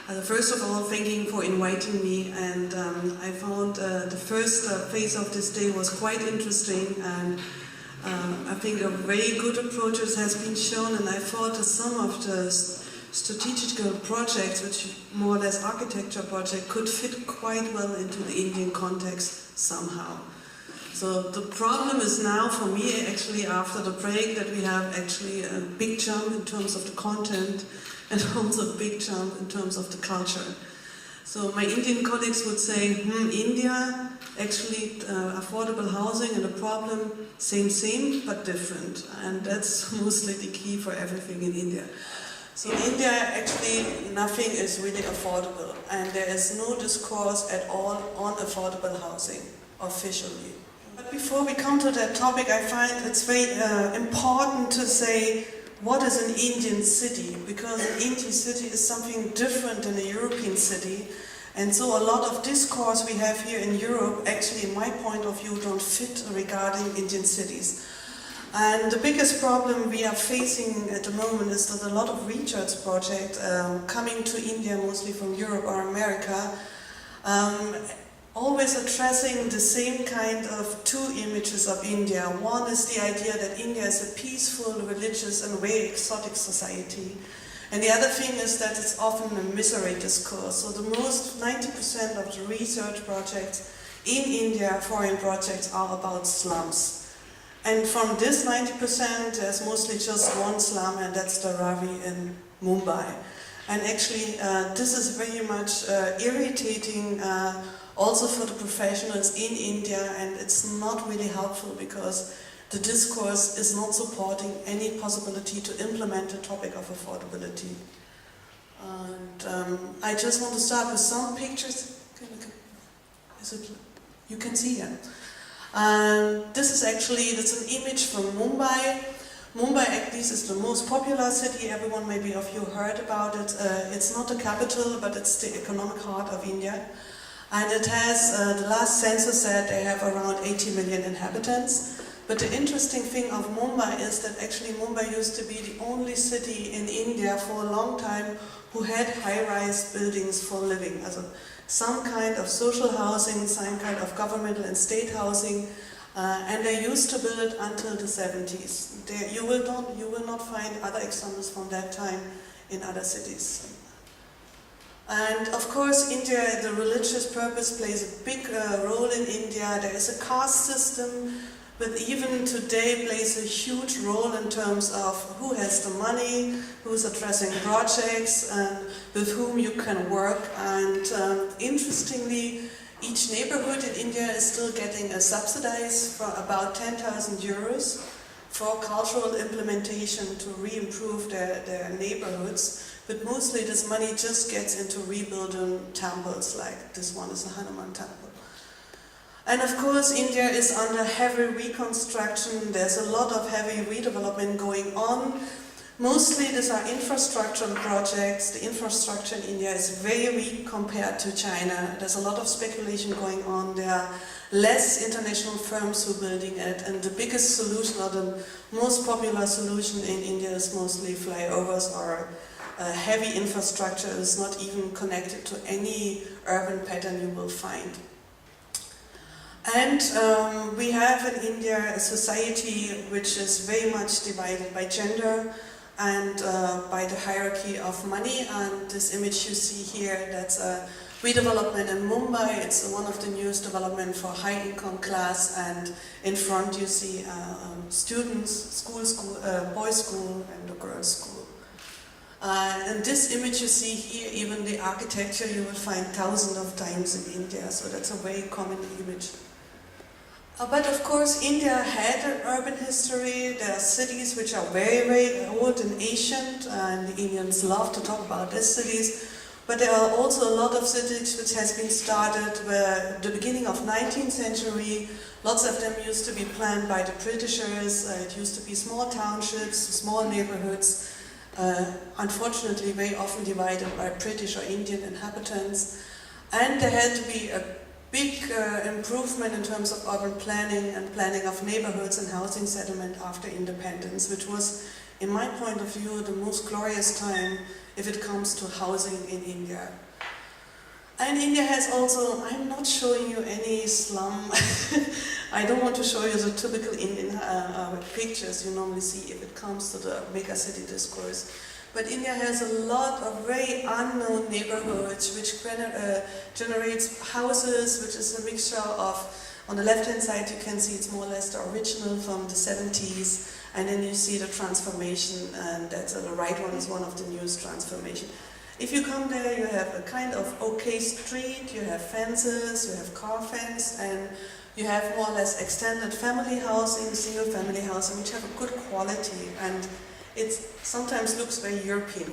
First of all, thanking for inviting me, and I found the first phase of this day was quite interesting, and I think a very good approach has been shown, and I thought that some of the strategical projects, which more or less architecture project, could fit quite well into the Indian context somehow. So the problem is now for me actually after the break that we have actually a big jump in terms of the content and also a big jump in terms of the culture. So my Indian colleagues would say, India, actually affordable housing and the problem, same but different. And that's mostly the key for everything in India. So in India, actually, nothing is really affordable, and there is no discourse at all on affordable housing, officially. But before we come to that topic, I find it's very important to say, what is an Indian city? Because an Indian city is something different than a European city, and so a lot of discourse we have here in Europe, actually, in my point of view, don't fit regarding Indian cities. And the biggest problem we are facing at the moment is that a lot of research projects coming to India, mostly from Europe or America, always addressing the same kind of two images of India. One is the idea that India is a peaceful, religious and very exotic society. And the other thing is that it's often a misery discourse. So the most 90% of the research projects in India, foreign projects, are about slums. And from this 90%, there's mostly just one slum, and that's the Ravi in Mumbai. And actually, this is very much irritating also for the professionals in India, and it's not really helpful because the discourse is not supporting any possibility to implement the topic of affordability. And I just want to start with some pictures. You can see here. This is actually, that's an image from Mumbai. Mumbai, at least, is the most popular city. Everyone maybe of you heard about it. It's not the capital, but it's the economic heart of India. And it has, the last census said they have around 80 million inhabitants. But the interesting thing of Mumbai is that actually Mumbai used to be the only city in India for a long time who had high-rise buildings for living. Also, some kind of social housing, some kind of governmental and state housing, and they used to build until the 70s. You will not find other examples from that time in other cities. And of course, India, the religious purpose plays a big role in India. There is a caste system, but even today plays a huge role in terms of who has the money, who's addressing projects, and with whom you can work. And interestingly, each neighborhood in India is still getting a subsidize for about 10,000 euros for cultural implementation to re-improve their neighborhoods. But mostly this money just gets into rebuilding temples, like this one is a Hanuman temple. And of course, India is under heavy reconstruction. There's a lot of heavy redevelopment going on. Mostly these are infrastructure projects. The infrastructure in India is very weak compared to China. There's a lot of speculation going on. There are less international firms who are building it. And the biggest solution, or the most popular solution in India, is mostly flyovers or heavy infrastructure. Is not even connected to any urban pattern you will find. And we have in India a society which is very much divided by gender and by the hierarchy of money. And this image you see here, that's a redevelopment in Mumbai. It's one of the newest development for high income class. And in front you see students, boys' school and a girls' school. And this image you see here, even the architecture you will find thousands of times in India. So that's a very common image. But of course, India had an urban history. There are cities which are very, very old and ancient, and the Indians love to talk about these cities. But there are also a lot of cities which has been started at the beginning of 19th century. Lots of them used to be planned by the Britishers. It used to be small townships, small neighborhoods, unfortunately very often divided by British or Indian inhabitants. And there had to be a big improvement in terms of urban planning and planning of neighborhoods and housing settlement after independence, which was, in my point of view, the most glorious time if it comes to housing in India. And India has also, I'm not showing you any slum, I don't want to show you the typical Indian pictures you normally see if it comes to the mega city discourse. But India has a lot of very unknown neighborhoods which generates houses, which is a mixture of, on the left hand side you can see it's more or less the original from the 70s, and then you see the transformation, and that's the right one is one of the newest transformation. If you come there, you have a kind of okay street, you have fences, you have car fence, and you have more or less extended family housing, single family housing, which have a good quality, and it sometimes looks very European.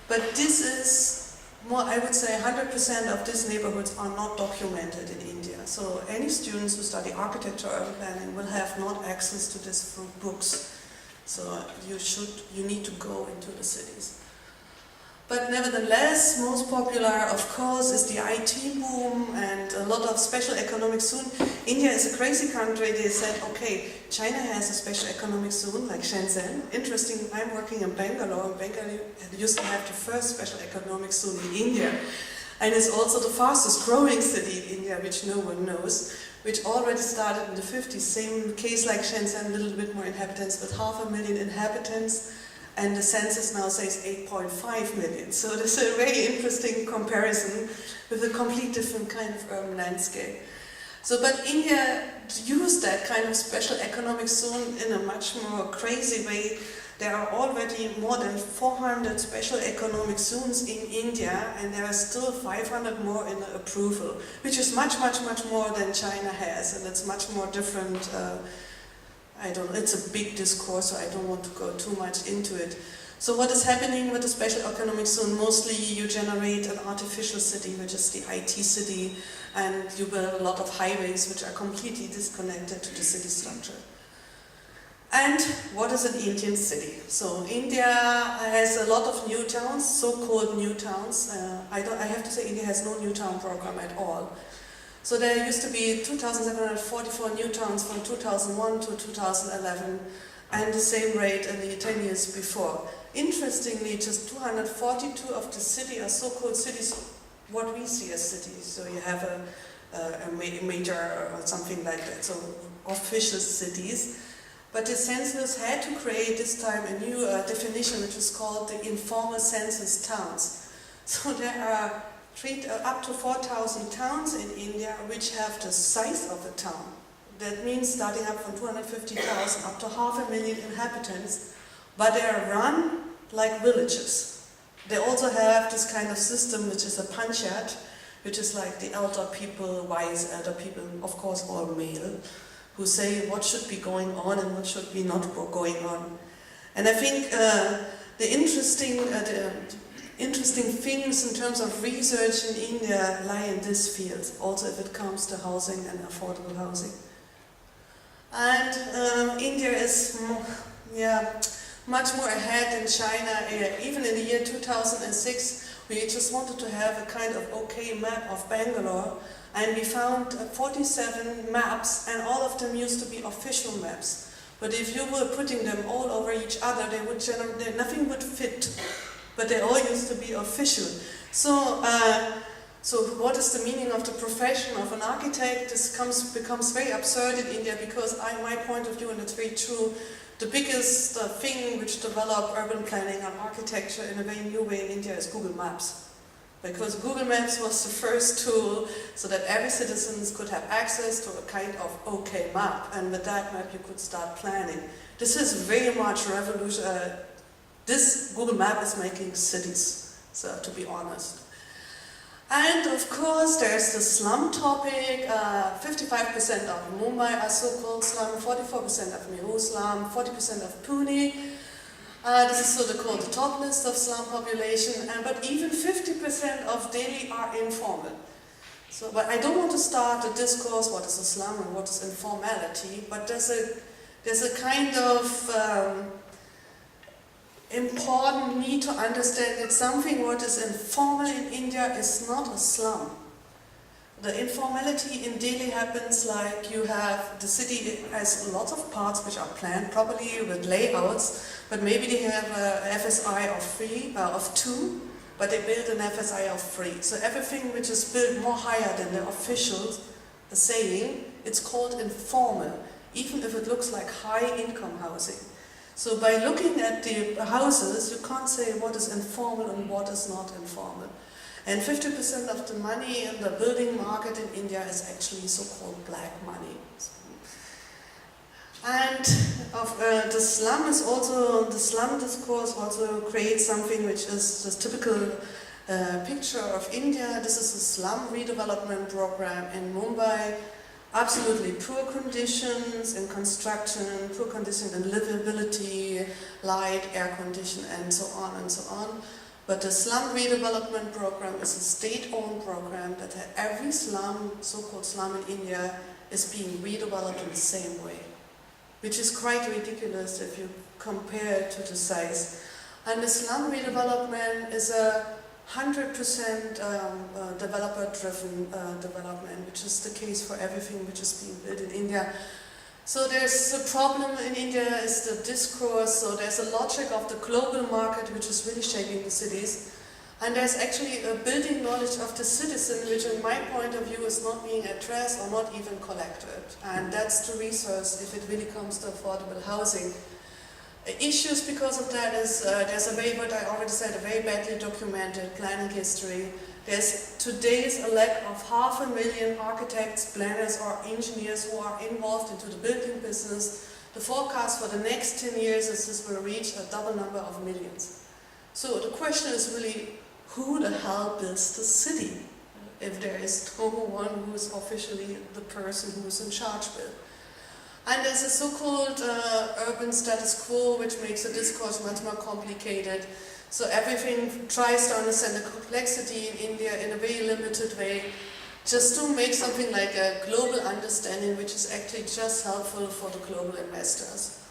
But this is more, I would say 100% of these neighborhoods are not documented in India. So any students who study architecture or urban planning will have not access to these books. So you need to go into the cities. But nevertheless, most popular, of course, is the IT boom and a lot of special economic zone. India is a crazy country. They said, okay, China has a special economic zone like Shenzhen. Interesting, I'm working in Bangalore, and Bangalore used to have the first special economic zone in India. And it's also the fastest growing city in India, which no one knows, which already started in the 50s. Same case like Shenzhen, a little bit more inhabitants, with 500,000 inhabitants. And the census now says 8.5 million. So this is a very interesting comparison with a complete different kind of urban landscape. So, but India used that kind of special economic zone in a much more crazy way. There are already more than 400 special economic zones in India, and there are still 500 more in approval, which is much, much, much more than China has, and it's much more different. It's a big discourse, so I don't want to go too much into it. So what is happening with the special economic zone? Mostly you generate an artificial city, which is the IT city, and you build a lot of highways which are completely disconnected to the city structure. And what is an Indian city? So India has a lot of new towns, so-called new towns. I have to say India has no new town program at all. So there used to be 2,744 new towns from 2001 to 2011, and the same rate in the 10 years before. Interestingly, just 242 of the city are so-called cities, what we see as cities. So you have a major or something like that, so official cities. But the census had to create this time a new definition, which is called the informal census towns. So there are up to 4,000 towns in India which have the size of a town. That means starting up from 250,000 up to 500,000 inhabitants, but they are run like villages. They also have this kind of system which is a panchayat, which is like the elder people, wise elder people, of course all male, who say what should be going on and what should be not going on. And I think the interesting things in terms of research in India lie in this field, also if it comes to housing and affordable housing. And India is much more ahead than China. Even in the year 2006, we just wanted to have a kind of okay map of Bangalore, and we found 47 maps, and all of them used to be official maps. But if you were putting them all over each other, they would nothing would fit. But they all used to be official. So what is the meaning of the profession of an architect? This becomes very absurd in India, because my point of view, and it's very true, the biggest thing which developed urban planning and architecture in a very new way in India is Google Maps. Because Google Maps was the first tool so that every citizen could have access to a kind of okay map, and with that map you could start planning. This is very much revolutionary. This Google Map is making cities, so to be honest. And of course there's the slum topic. 55% of Mumbai are so-called slum, 44% of Meru slum, 40% of Pune. This is so-called the top list of slum population, but even 50% of Delhi are informal. So, but I don't want to start a discourse what is a slum and what is informality, but there's a kind of important need to understand that something what is informal in India is not a slum. The informality in Delhi happens like you have, the city has lots of parts which are planned properly with layouts, but maybe they have a FSI of 2, but they build an FSI of 3. So everything which is built more higher than the officials are saying, it's called informal, even if it looks like high income housing. So by looking at the houses, you can't say what is informal and what is not informal. And 50% of the money in the building market in India is actually so-called black money. And the slum is also, the slum discourse also creates something which is the typical picture of India. This is a slum redevelopment program in Mumbai. Absolutely poor conditions in construction, poor conditions in livability, light, air condition, and so on and so on. But the slum redevelopment program is a state-owned program that every slum, so-called slum in India, is being redeveloped in the same way, which is quite ridiculous if you compare it to the size. And the slum redevelopment is a 100% developer-driven development, which is the case for everything which is being built in India. So there's a problem in India is the discourse, so there's a logic of the global market which is really shaping the cities. And there's actually a building knowledge of the citizen, which in my point of view is not being addressed or not even collected. And that's the resource if it really comes to affordable housing. Issues because of that is, there's a very, what I already said, a very badly documented planning history. There's today's a lack of 500,000 architects, planners or engineers who are involved into the building business. The forecast for the next 10 years is this will reach a double number of millions. So the question is really, who the hell builds the city if there is no one who is officially the person who is in charge of it? And there's a so-called urban status quo which makes the discourse much more complicated. So everything tries to understand the complexity in India in a very limited way, just to make something like a global understanding which is actually just helpful for the global investors.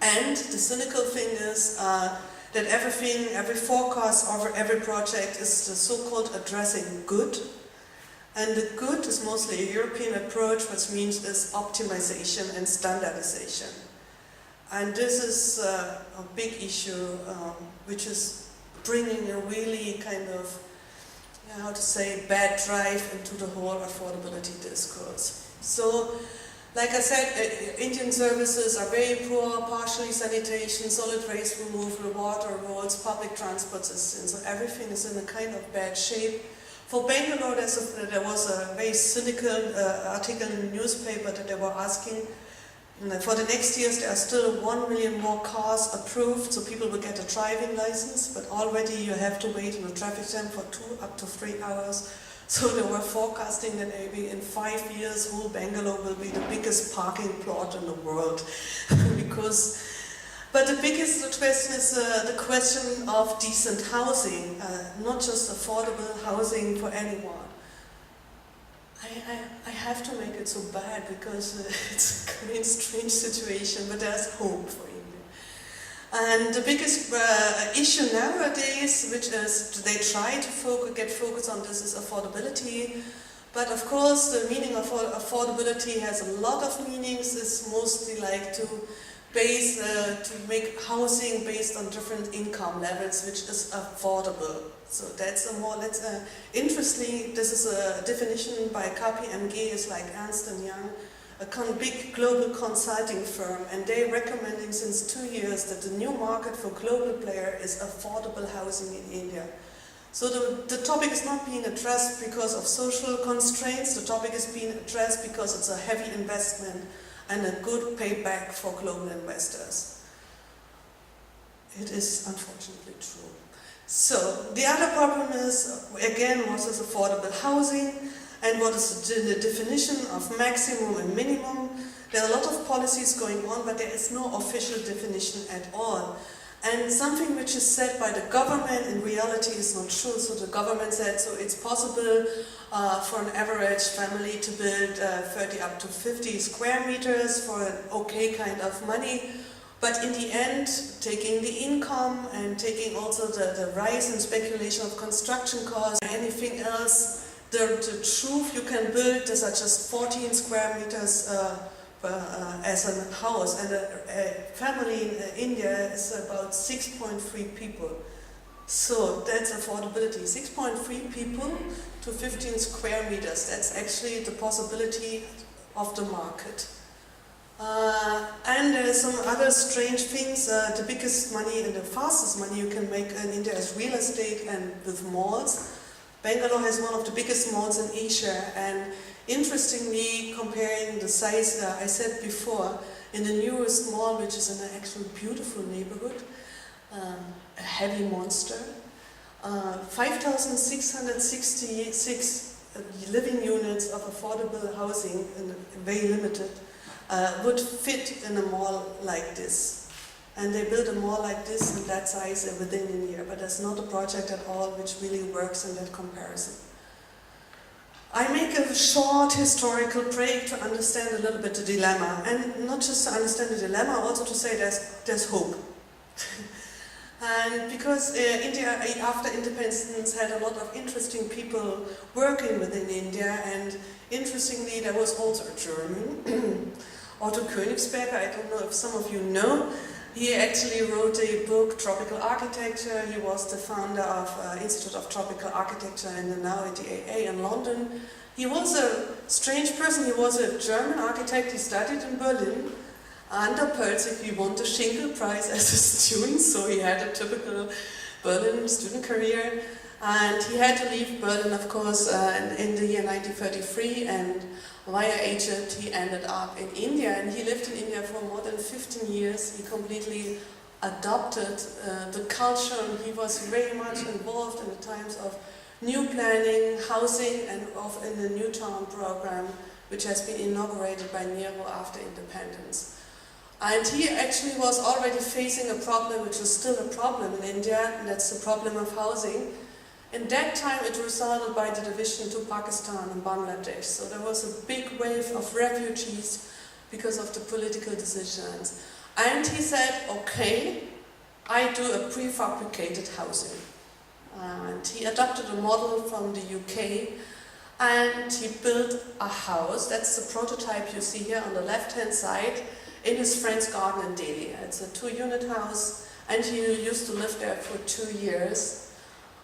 And the cynical thing is that everything, every forecast over every project is the so-called addressing good. And the good is mostly a European approach, which means is optimization and standardization. And this is a big issue, which is bringing a really kind of, how to say, bad drive into the whole affordability discourse. So, like I said, Indian services are very poor, partially sanitation, solid waste removal, water, roads, public transport systems, so everything is in a kind of bad shape. For Bangalore, there was a very cynical article in the newspaper that they were asking, for the next years there are still 1 million more cars approved, so people will get a driving license, but already you have to wait in a traffic jam for 2 up to 3 hours. So they were forecasting that maybe in 5 years whole Bangalore will be the biggest parking plot in the world. But the biggest question is the question of decent housing, not just affordable housing for anyone. I have to make it so bad because it's a very strange situation, but there's hope for India. And the biggest issue nowadays, which is they try to get focus on this, is affordability. But of course, the meaning of affordability has a lot of meanings. It's mostly like to make housing based on different income levels, which is affordable. So that's a more, interestingly, this is a definition by KPMG, is like Ernst & Young, a big global consulting firm, and they're recommending since 2 years that the new market for global player is affordable housing in India. So the topic is not being addressed because of social constraints, the topic is being addressed because it's a heavy investment and a good payback for global investors. It is unfortunately true. So the other problem is, again, what is affordable housing and what is the definition of maximum and minimum. There are a lot of policies going on, but there is no official definition at all. And something which is said by the government in reality is not true. So the government said, so it's possible for an average family to build 30 up to 50 square meters for an okay kind of money. But in the end, taking the income and taking also the rise in speculation of construction costs, anything else, the truth you can build is just 14 square meters as a house, and a family in India is about 6.3 people. So that's affordability. 6.3 people to 15 square meters. That's actually the possibility of the market. And there's some other strange things. The biggest money and the fastest money you can make in India is real estate and with malls. Bangalore has one of the biggest malls in Asia, and interestingly, comparing the size, I said before, in the newest mall, which is in an actually beautiful neighborhood, a heavy monster, 5,666 living units of affordable housing, very limited, would fit in a mall like this. And they built a mall like this in that size within a year, but that's not a project at all which really works in that comparison. I make a short historical break to understand a little bit the dilemma, and not just to understand the dilemma, also to say there's hope. And because India, after independence, had a lot of interesting people working within India, and interestingly there was also a German, Otto Königsberger, I don't know if some of you know. He actually wrote a book, Tropical Architecture. He was the founder of Institute of Tropical Architecture and now at the AA in London. He was a strange person. He was a German architect. He studied in Berlin. Under Pelzig, he won the Schinkel Prize as a student, so he had a typical Berlin student career. And he had to leave Berlin, of course, in the year 1933, and via Egypt he ended up in India, and he lived in India for more than 15 years. He completely adopted the culture, and he was very much involved in the times of new planning, housing, and in the New Town program, which has been inaugurated by Nehru after independence. And he actually was already facing a problem which is still a problem in India, and that's the problem of housing. In that time it resulted by the division to Pakistan and Bangladesh. So there was a big wave of refugees because of the political decisions. And he said, okay, I do a prefabricated housing. And he adopted a model from the UK, and he built a house. That's the prototype you see here on the left-hand side in his friend's garden in Delhi. It's a 2-unit house, and he used to live there for 2 years.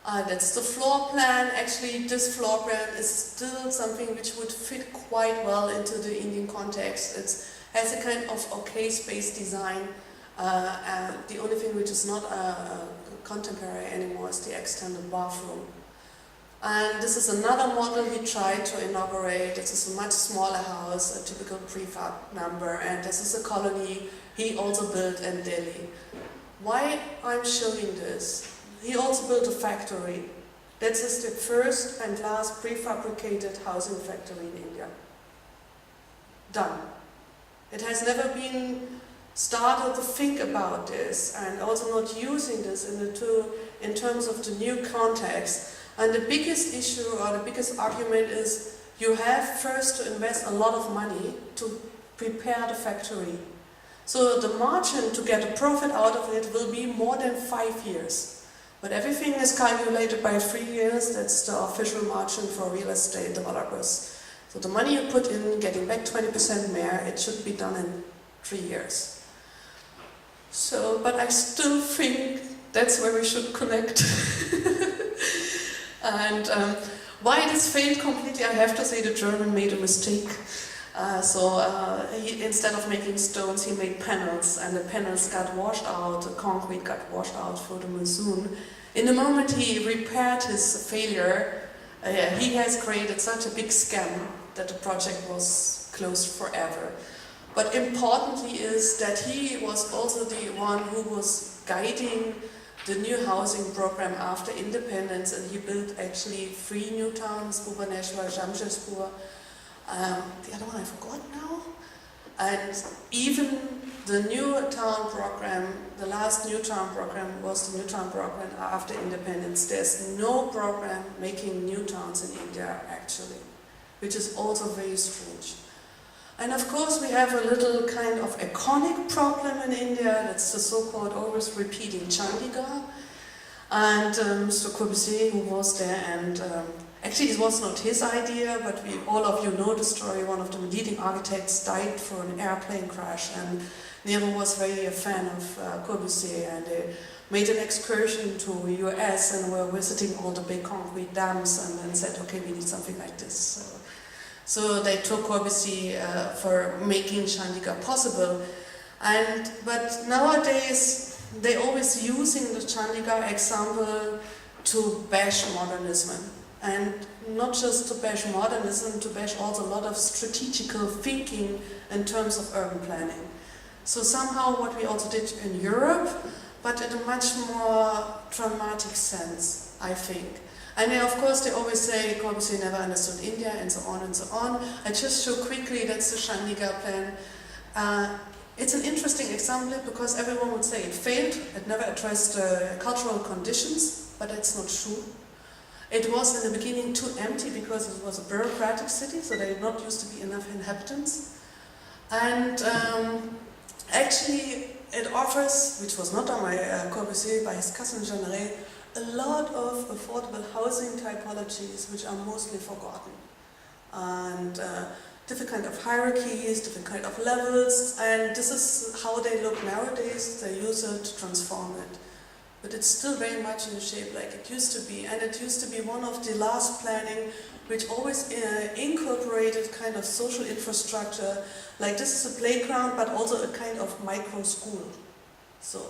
That's the floor plan. Actually, this floor plan is still something which would fit quite well into the Indian context. It has a kind of okay space design. The only thing which is not contemporary anymore is the extended bathroom. And this is another model he tried to inaugurate. This is a much smaller house, a typical prefab number, and this is a colony he also built in Delhi. Why I'm showing this? He also built a factory. That is the first and last prefabricated housing factory in India. Done. It has never been started to think about this, and also not using this in terms of the new context. And the biggest issue or the biggest argument is you have first to invest a lot of money to prepare the factory. So the margin to get a profit out of it will be more than 5 years. But everything is calculated by 3 years. That's the official margin for real estate developers. So the money you put in, getting back 20% more, it should be done in 3 years. So, but I still think that's where we should connect. And why this failed completely, I have to say the German made a mistake. Instead of making stones, he made panels, and the panels got washed out, the concrete got washed out for the monsoon. In the moment he repaired his failure, he has created such a big scam that the project was closed forever. But importantly is that he was also the one who was guiding the new housing program after independence, and he built actually 3 new towns, Bhubaneswar, Jamshedpur. The other one I forgot now. And even the new town program, the last new town program was the new town program after independence. There's no program making new towns in India actually, which is also very strange. And of course we have a little kind of iconic problem in India, that's the so-called always repeating Chandigarh. And Mr. Corbusier, who was there, and Actually, it was not his idea, but all of you know the story. One of the leading architects died for an airplane crash, and Nero was very a fan of Corbusier, and they made an excursion to US and were visiting all the big concrete dams, and then said, okay, we need something like this. So they took Corbusier for making Chandigarh possible. But nowadays, they're always using the Chandigarh example to bash modernism. And not just to bash modernism, to bash also a lot of strategical thinking in terms of urban planning. So somehow what we also did in Europe, but in a much more dramatic sense, I think. And of course they always say Corbusier never understood India and so on and so on. I just show quickly, that's the Chandigarh plan. It's an interesting example because everyone would say it failed, it never addressed cultural conditions, but that's not true. It was in the beginning too empty because it was a bureaucratic city, so there did not used to be enough inhabitants. And actually it offers, which was not done by Corbusier, by his cousin Jeanneret, a lot of affordable housing typologies which are mostly forgotten. And different kind of hierarchies, different kind of levels, and this is how they look nowadays. They use it to transform it. But it's still very much in the shape like it used to be, and it used to be one of the last planning which always incorporated kind of social infrastructure, like this is a playground but also a kind of micro school. So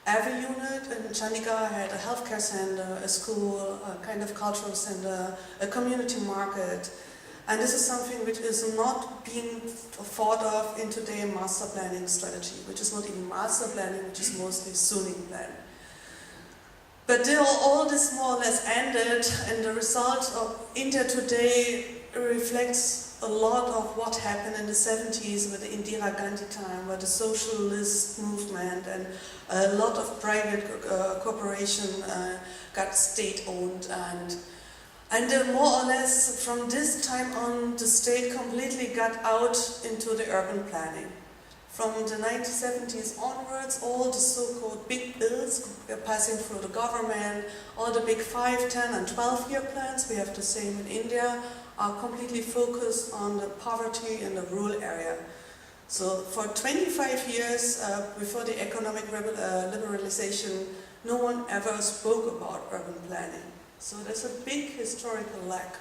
every unit in Chandigarh had a healthcare center, a school, a kind of cultural center, a community market, and this is something which is not being thought of in today's master planning strategy, which is not even master planning, which is mostly zoning plan. But all this more or less ended, and the result of India today reflects a lot of what happened in the 70s with the Indira Gandhi time, where the socialist movement and a lot of private corporation got state-owned, and more or less from this time on the state completely got out into the urban planning. From the 1970s onwards, all the so-called big bills passing through the government, all the big 5, 10 and 12-year plans, we have the same in India, are completely focused on the poverty in the rural area. So for 25 years, before the economic liberalization, no one ever spoke about urban planning. So there's a big historical lack.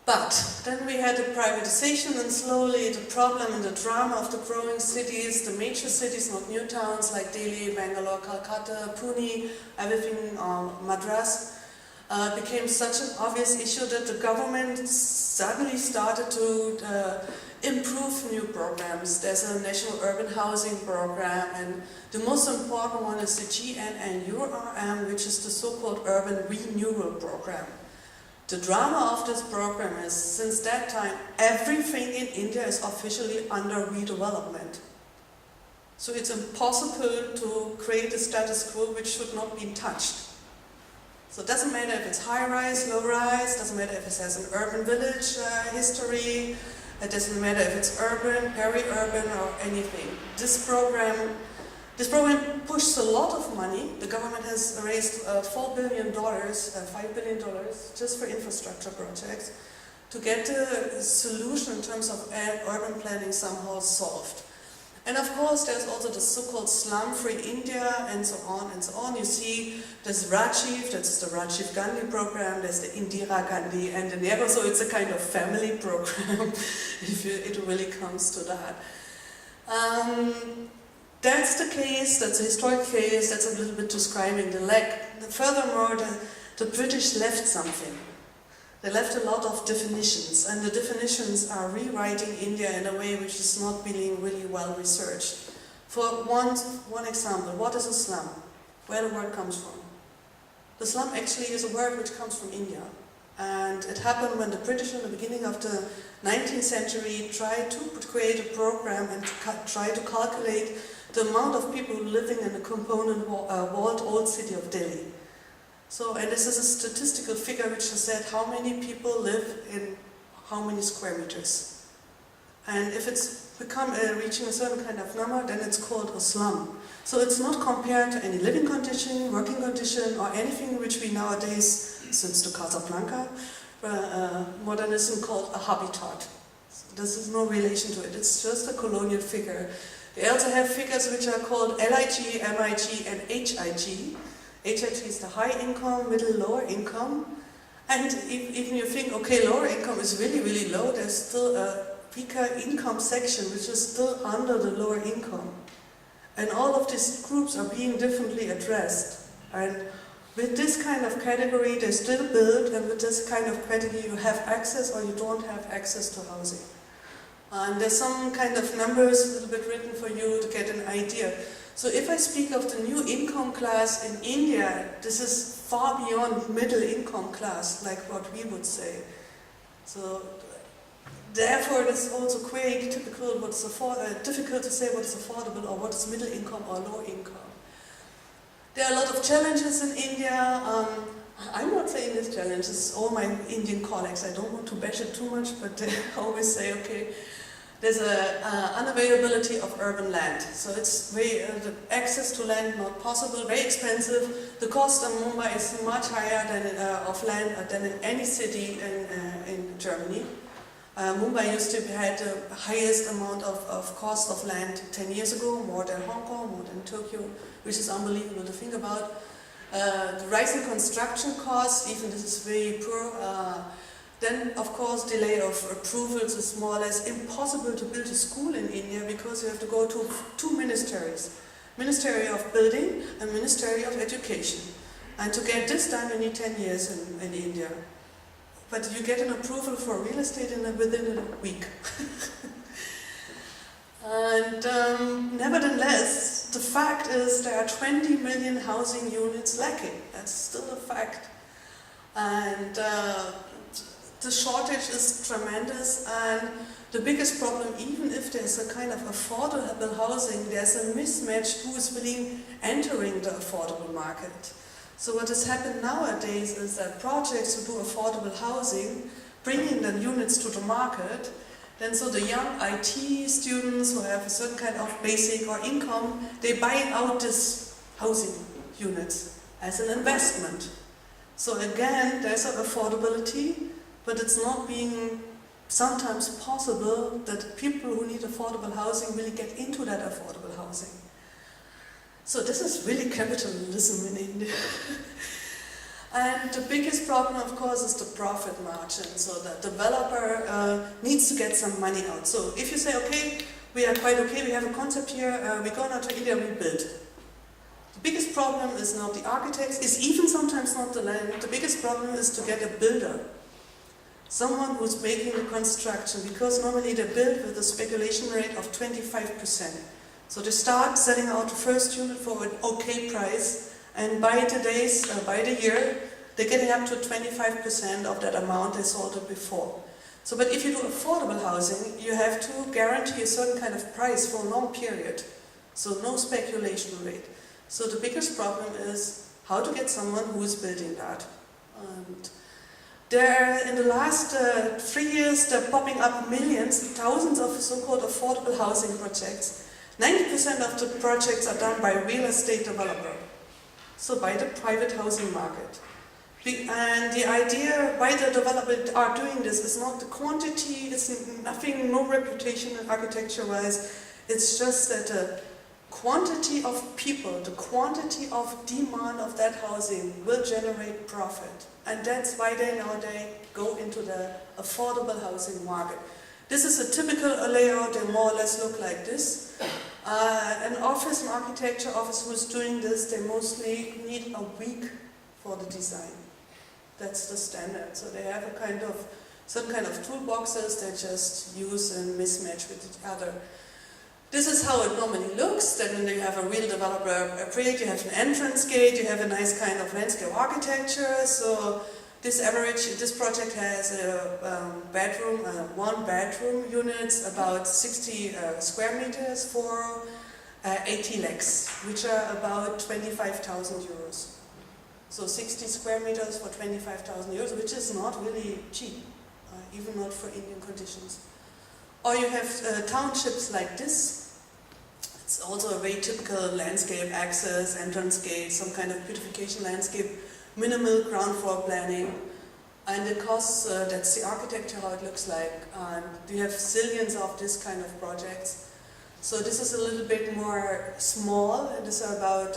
But then we had the privatization, and slowly the problem and the drama of the growing cities, the major cities, not new towns like Delhi, Bangalore, Calcutta, Pune, everything, Madras, became such an obvious issue that the government suddenly started to improve new programs. There's a National Urban Housing Program, and the most important one is the GNNURM, which is the so-called Urban Renewal Program. The drama of this program is, since that time, everything in India is officially under redevelopment. So it's impossible to create a status quo which should not be touched. So it doesn't matter if it's high-rise, low-rise, doesn't matter if it has an urban village history, it doesn't matter if it's urban, peri-urban, or anything. This program pushed a lot of money. The government has raised $4 billion, $5 billion just for infrastructure projects to get the solution in terms of urban planning somehow solved. And of course there's also the so-called slum-free India and so on and so on. You see there's Rajiv, that's the Rajiv Gandhi program, there's the Indira Gandhi and the Nehru, so it's a kind of family program if it really comes to that. That's the case, that's a historic case, that's a little bit describing the lack. Furthermore, the British left something. They left a lot of definitions, and the definitions are rewriting India in a way which is not being really well researched. For one example, what is a slum? Where the word comes from? The slum actually is a word which comes from India. And it happened when the British in the beginning of the 19th century tried to create a program and try to calculate the amount of people living in the component walled old city of Delhi. So, and this is a statistical figure which has said how many people live in how many square meters. And if it's reaching a certain kind of number, then it's called a slum. So it's not compared to any living condition, working condition, or anything which we nowadays, since the Casablanca modernism, called a habitat. So this is no relation to it, it's just a colonial figure. They also have figures which are called LIG, MIG, and HIG. HIG is the high income, middle, lower income. And even you think, okay, lower income is really, really low, there's still a weaker income section which is still under the lower income. And all of these groups are being differently addressed. And with this kind of category, they still build, and with this kind of category, you have access or you don't have access to housing. And there's some kind of numbers a little bit written for you to get an idea. So if I speak of the new income class in India, this is far beyond middle income class, like what we would say. So therefore, it's also quite typical difficult to say what is affordable or what is middle income or low income. There are a lot of challenges in India. I'm not saying these challenges, all my Indian colleagues, I don't want to bash it too much, but they always say, okay, there's an unavailability of urban land. So it's the access to land not possible, very expensive. The cost in Mumbai is much higher than of land than in any city in Germany. Mumbai used to have the highest amount of cost of land 10 years ago, more than Hong Kong, more than Tokyo, which is unbelievable to think about. The rising construction costs, even this is very poor. Then, of course, delay of approvals is more or less impossible to build a school in India because you have to go to two ministries. Ministry of Building and Ministry of Education. And to get this done, you need 10 years in India. But you get an approval for real estate within a week. And nevertheless, the fact is there are 20 million housing units lacking. That's still a fact. And the shortage is tremendous, and the biggest problem, even if there's a kind of affordable housing, there's a mismatch who is entering the affordable market. So what has happened nowadays is that projects who do affordable housing, bringing the units to the market, then so the young IT students who have a certain kind of basic or income, they buy out this housing units as an investment. So again, there's an affordability, but it's not being sometimes possible that people who need affordable housing really get into that affordable housing. So this is really capitalism in India. And the biggest problem, of course, is the profit margin. So the developer needs to get some money out. So if you say, okay, we are quite okay, we have a concept here, we're going out to India, we build. The biggest problem is not the architects, is even sometimes not the land. The biggest problem is to get a builder. Someone who's making the construction, because normally they build with a speculation rate of 25%. So they start selling out the first unit for an okay price, and by the year, they're getting up to 25% of that amount they sold it before. So, but if you do affordable housing, you have to guarantee a certain kind of price for a long period. So no speculation rate. So the biggest problem is how to get someone who is building that. And there, in the last 3 years, they're popping up millions, thousands of so-called affordable housing projects. 90% of the projects are done by a real estate developer, so by the private housing market. And the idea why the developers are doing this is not the quantity, it's nothing, no reputation architecture-wise, it's just that the quantity of people, the quantity of demand of that housing will generate profit. And that's why they go into the affordable housing market. This is a typical layout, they more or less look like this. An office, an architecture office who's doing this, they mostly need a week for the design. That's the standard. So they have some kind of toolboxes they just use and mismatch with each other. This is how it normally looks. Then you have a real developer create, you have an entrance gate, you have a nice kind of landscape architecture. So this project has a one bedroom units, about 60 square meters for 80 lakhs, which are about 25,000 euros. So 60 square meters for 25,000 euros, which is not really cheap, even not for Indian conditions. Or you have townships like this. It's also a very typical landscape access, entrance gate, some kind of beautification landscape, minimal ground floor planning. And it costs, that's the architecture, how it looks like. And we have zillions of this kind of projects. So this is a little bit more small. This is about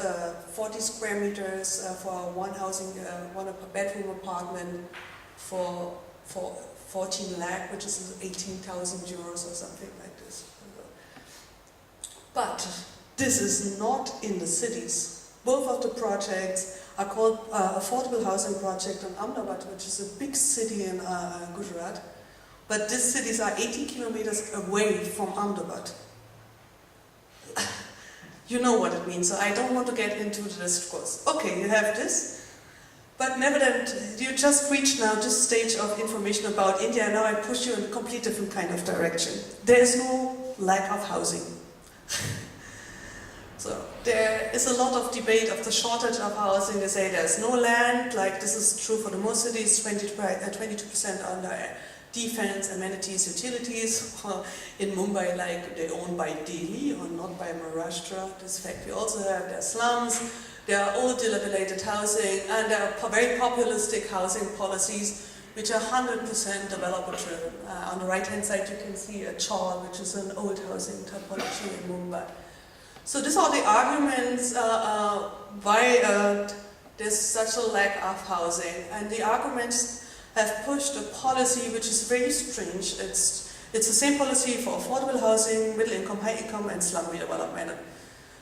40 square meters for one housing, one bedroom apartment for 14 lakh, which is 18,000 euros or something like this. But this is not in the cities. Both of the projects are called Affordable Housing Project in Ahmedabad, which is a big city in Gujarat. But these cities are 80 kilometers away from Ahmedabad. You know what it means, so I don't want to get into the discourse. Okay, you have this, but nevertheless, you just reached now this stage of information about India, and now I push you in a complete different kind of direction. There is no lack of housing. So there is a lot of debate of the shortage of housing. They say there's no land, like this is true for the most cities, 22% under defense, amenities, utilities. In Mumbai, like they own by Delhi or not by Maharashtra. This fact we also have. There are slums, there are old dilapidated housing, and there are very populistic housing policies which are 100% developer driven. On the right hand side you can see a chawl, which is an old housing typology in Mumbai. So these are the arguments why there's such a lack of housing, and the arguments have pushed a policy which is very strange. It's the same policy for affordable housing, middle income, high income, and slum redevelopment.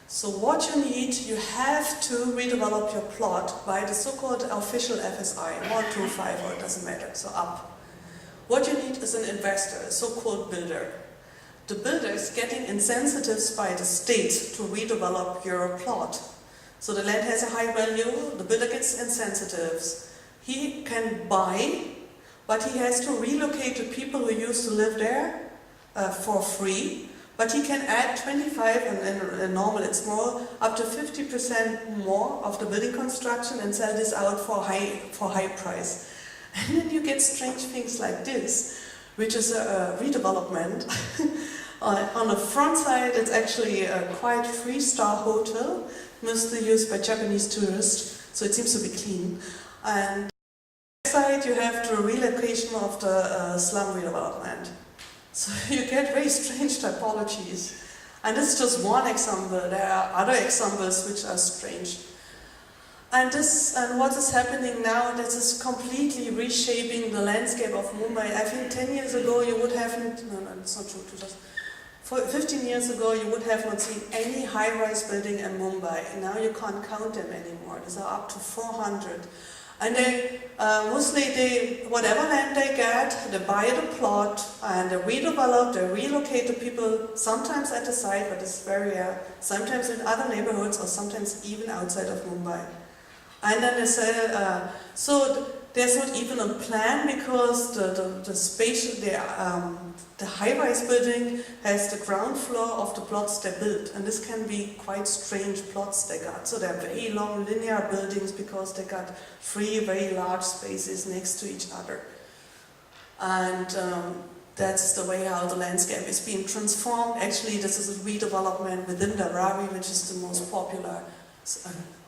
So what you need, you have to redevelop your plot by the so-called official FSI, 1, 2, 5, or it doesn't matter, so up. What you need is an investor, a so-called builder. The builder is getting incentives by the state to redevelop your plot. So the land has a high value, the builder gets incentives. He can buy, but he has to relocate the people who used to live there for free. But he can add 25, and in normal it's more, up to 50% more of the building construction and sell this out for high price. And then you get strange things like this, which is a redevelopment. On the front side, it's actually a quite 3-star hotel, mostly used by Japanese tourists, so it seems to be clean. And on the side, you have the relocation of the slum redevelopment. So you get very strange typologies. And this is just one example. There are other examples which are strange. And what is happening now, this is completely reshaping the landscape of Mumbai. I think 10 years ago you would have, no, it's not true, 15 years ago you would have not seen any high-rise building in Mumbai. And now you can't count them anymore. These are up to 400. And they, mostly whatever land they get, they buy the plot and they redevelop, they relocate the people, sometimes at the site, but it's very rare, sometimes in other neighborhoods or sometimes even outside of Mumbai. And then they sell, so there's not even a plan because the space, the high-rise building has the ground floor of the plots they built, and this can be quite strange plots they got. So they're very long linear buildings because they got 3 very large spaces next to each other. And that's the way how the landscape is being transformed. Actually, this is a redevelopment within the Ravi, which is the most popular,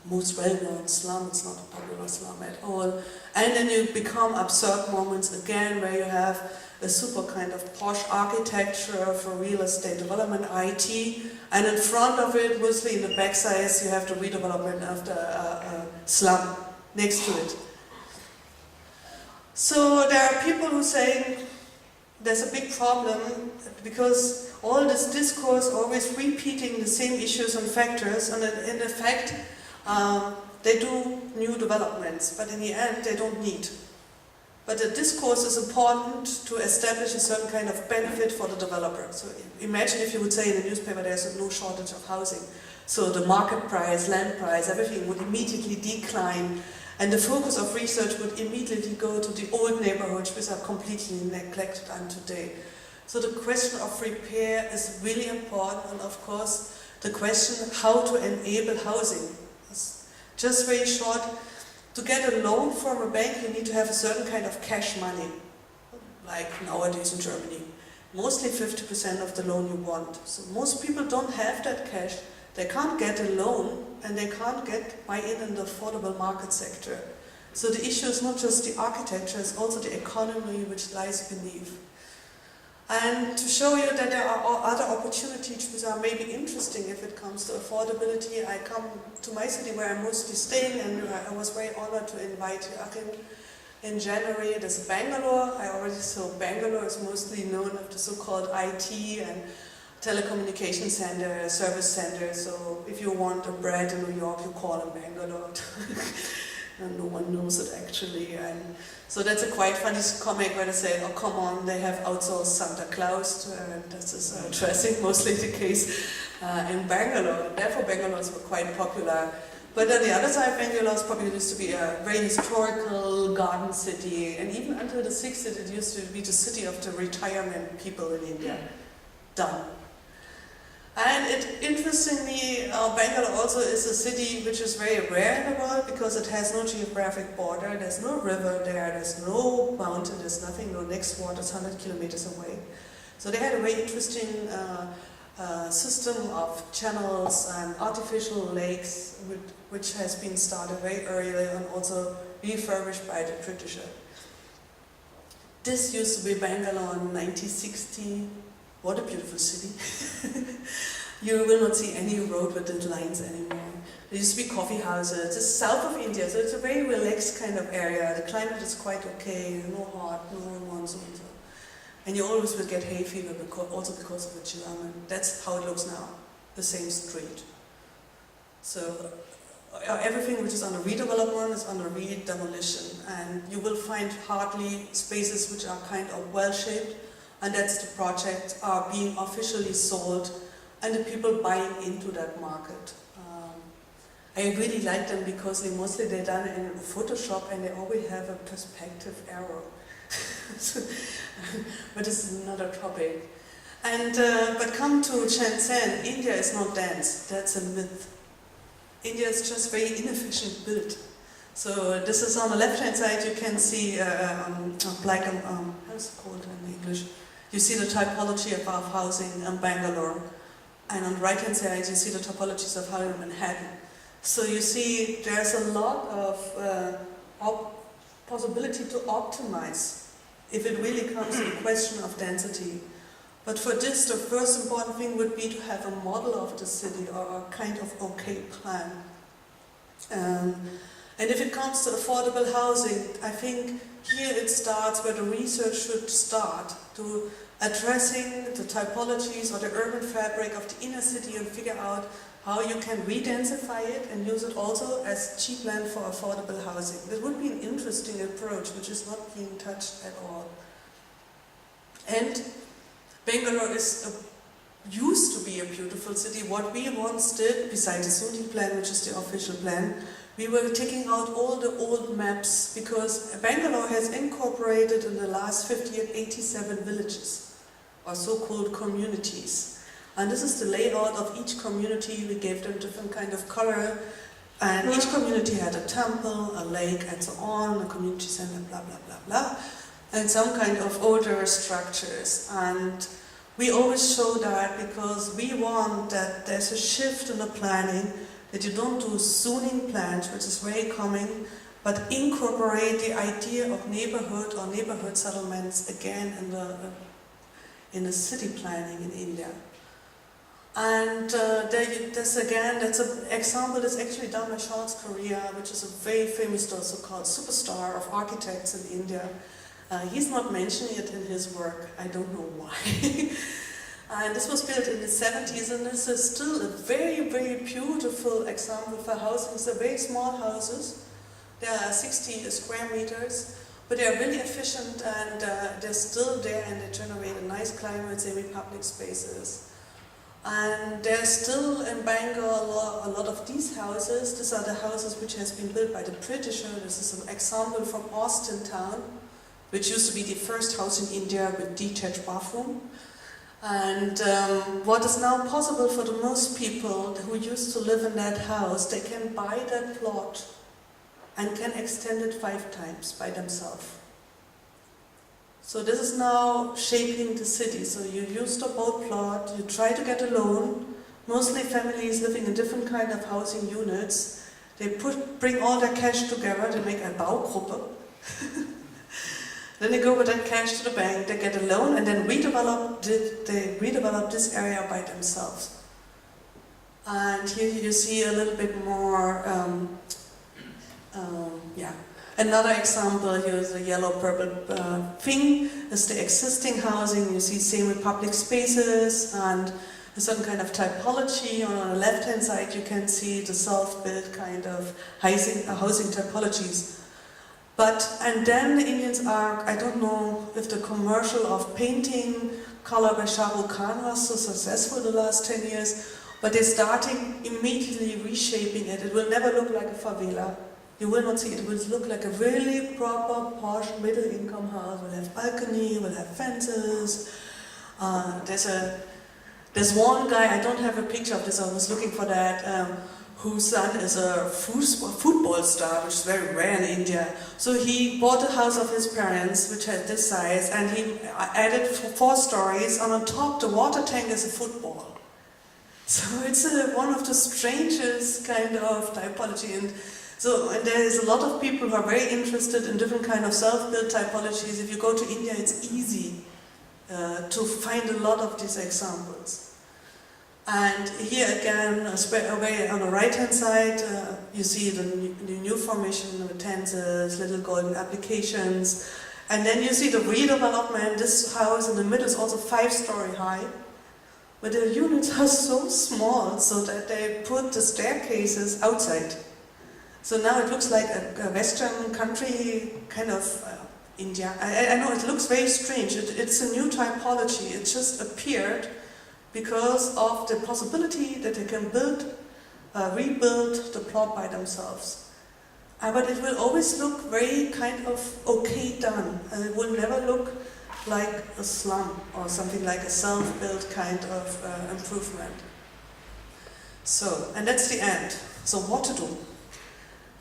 most well-known slum. It's not a popular slum at all. And then you become absurd moments again where you have a super kind of posh architecture for real estate development, IT, and in front of it, mostly in the backside, you have the redevelopment of the slum next to it. So there are people who say there's a big problem because all this discourse always repeating the same issues and factors, and in effect, they do new developments, but in the end they don't need. But the discourse is important to establish a certain kind of benefit for the developer. So imagine if you would say in the newspaper there's no shortage of housing. So the market price, land price, everything would immediately decline, and the focus of research would immediately go to the old neighborhoods which are completely neglected until today. So the question of repair is really important, and of course the question how to enable housing. Just very short, to get a loan from a bank you need to have a certain kind of cash money, like nowadays in Germany. mostly 50% of the loan you want. So most people don't have that cash, they can't get a loan, and they can't get buy-in in the affordable market sector. So the issue is not just the architecture, it's also the economy which lies beneath. And to show you that there are other opportunities which are maybe interesting if it comes to affordability, I come to my city where I'm mostly staying, and I was very honored to invite Joachim in January. There's Bangalore. I already saw Bangalore is mostly known of the so-called IT and telecommunication center, service center. So if you want a bread in New York, you call in Bangalore. And no one knows it actually. And so that's a quite funny comic where they say, oh come on, they have outsourced Santa Claus. And this is addressing mostly the case in Bangalore. Therefore Bangalore were quite popular. But on the other side, Bangalore probably used to be a very historical garden city. And even until the 60s, it used to be the city of the retirement people in India. Done. And interestingly, Bangalore also is a city which is very rare in the world because it has no geographic border, there's no river there, there's no mountain, there's nothing, no next water is 100 kilometers away. So they had a very interesting system of channels and artificial lakes which has been started very early and also refurbished by the British. This used to be Bangalore in 1960. What a beautiful city. You will not see any road with the lines anymore. There used to be coffee houses. It's south of India, so it's a very relaxed kind of area. The climate is quite okay, no hot, no monsoon. And you always will get hay fever also because of the German. That's how it looks now, the same street. So everything which is under redevelopment is under redemolition, and you will find hardly spaces which are kind of well-shaped. And that's the project are being officially sold and the people buying into that market. I really like them because they're done in Photoshop and they always have a perspective arrow. But this is another topic. And but come to Shenzhen, India is not dense, that's a myth. India is just very inefficient built. So this is on the left-hand side, you can see black and, how's it called in English? You see the typology of housing in Bangalore, and on the right-hand side you see the typologies of housing in Manhattan. So you see there's a lot of possibility to optimize if it really comes to the question of density. But for this, the first important thing would be to have a model of the city or a kind of okay plan. And if it comes to affordable housing, I think here it starts where the research should start, to addressing the typologies or the urban fabric of the inner city and figure out how you can re-densify it and use it also as cheap land for affordable housing. That would be an interesting approach, which is not being touched at all. And Bangalore used to be a beautiful city. What we once did, besides the Sundhi plan, which is the official plan, we were taking out all the old maps because Bangalore has incorporated in the last 50 years 87 villages, or so-called communities. And this is the layout of each community. We gave them different kind of color, and each community had a temple, a lake, and so on, a community center, blah, blah, blah, blah, and some kind of older structures. And we always show that because we want that there's a shift in the planning, that you don't do zoning plans, which is very common, but incorporate the idea of neighborhood or neighborhood settlements again in the city planning in India. And that's an example that's actually done by Charles Correa, which is a very famous so-called superstar of architects in India. He's not mentioning it in his work, I don't know why. And this was built in the 70s, and this is still a very, very beautiful example for housing. They're very small houses. They are 60 square meters, but they are really efficient, and they're still there, and they generate a nice climate, semi-public spaces. And there's still in Bangalore a lot of these houses. These are the houses which has been built by the British. This is an example from Austin town, which used to be the first house in India with detached bathroom. And what is now possible for the most people who used to live in that house, they can buy that plot and can extend it 5 times by themselves. So this is now shaping the city. So you use the boat plot, you try to get a loan, mostly families living in different kind of housing units. They bring all their cash together, they make a Baugruppe. Then they go with that cash to the bank, they get a loan, and then they redevelop this area by themselves. And here you see a little bit more, Another example here is the yellow-purple thing. Is the existing housing. You see same with public spaces and a certain kind of typology. On the left-hand side, you can see the self-built kind of housing typologies. And then the Indians are, I don't know if the commercial of painting color by Shah Rukh Khan was so successful the last 10 years, but they're starting immediately reshaping it. It will never look like a favela. You will not see it. It will look like a really proper, posh, middle-income house. We'll have balcony, we'll have fences. There's one guy, I don't have a picture of this, I was looking for that, whose son is a football star, which is very rare in India. So he bought a house of his parents, which had this size, and he added 4 stories, and on top the water tank is a football. So it's one of the strangest kind of typology. And there is a lot of people who are very interested in different kind of self-built typologies. If you go to India, it's easy to find a lot of these examples. And here again, away on the right-hand side, you see the new formation with tenses, little golden applications, and then you see the redevelopment. This house in the middle is also 5-story high, but the units are so small so that they put the staircases outside. So now it looks like a Western country kind of India. I know it looks very strange. It's a new typology. It just appeared because of the possibility that they can rebuild the plot by themselves. But it will always look very kind of okay done. And it will never look like a slum or something like a self-built kind of improvement. So, and that's the end. So what to do?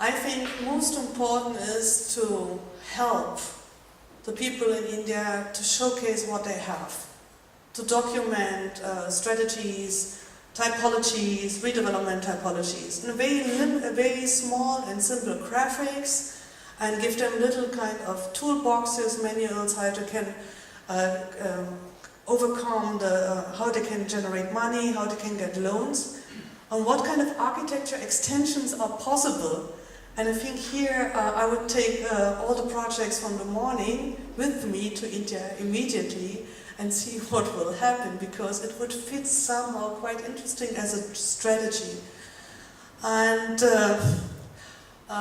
I think most important is to help the people in India to showcase what they have, to document strategies, typologies, redevelopment typologies, in a very small and simple graphics, and give them little kind of toolboxes, manuals, how they can overcome how they can generate money, how they can get loans, on what kind of architecture extensions are possible. And I think here I would take all the projects from the morning with me to India immediately and see what will happen, because it would fit somehow quite interesting as a strategy. And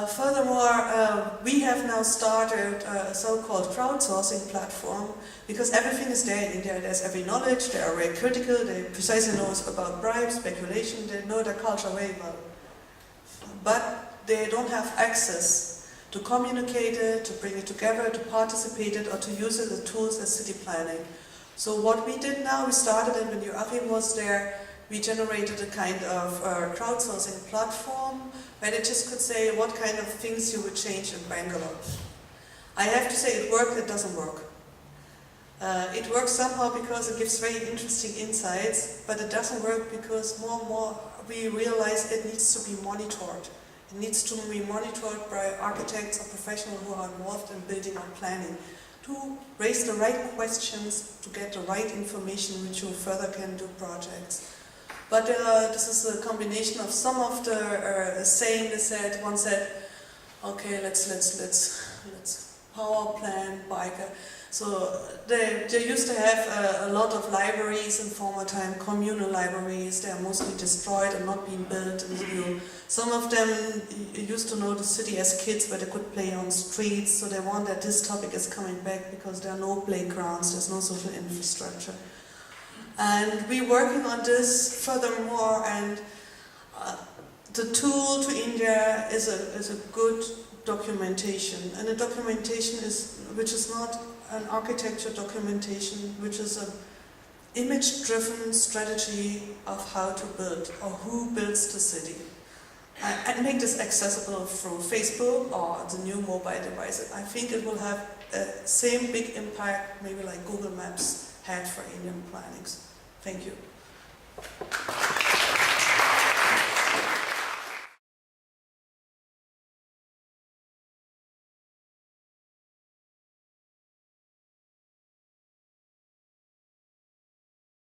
furthermore, we have now started a so-called crowdsourcing platform, because everything is there in India. There's every knowledge, they are very critical, they precisely know about bribes, speculation, they know their culture very well. But they don't have access to communicate it, to bring it together, to participate it, or to use it as tools as city planning. So what we did now, we started it when Joachim was there, we generated a kind of crowdsourcing platform where they just could say what kind of things you would change in Bangalore. I have to say it worked, it doesn't work. It works somehow because it gives very interesting insights, but it doesn't work because more and more we realize it needs to be monitored. It needs to be monitored by architects or professionals who are involved in building or planning, to raise the right questions, to get the right information which you further can do projects. But this is a combination of some of the saying they said. One said, okay, let's power plant, biker. So they used to have a lot of libraries in former time, communal libraries. They are mostly destroyed and not being built. And some of them used to know the city as kids, where they could play on streets. So they want that this topic is coming back because there are no playgrounds, there's no social infrastructure. And we're working on this furthermore, and the tool to India is a good documentation, and a documentation which is not an architecture documentation, which is an image-driven strategy of how to build or who builds the city. and make this accessible through Facebook or the new mobile devices. I think it will have the same big impact, maybe like Google Maps had for Indian plannings. Thank you.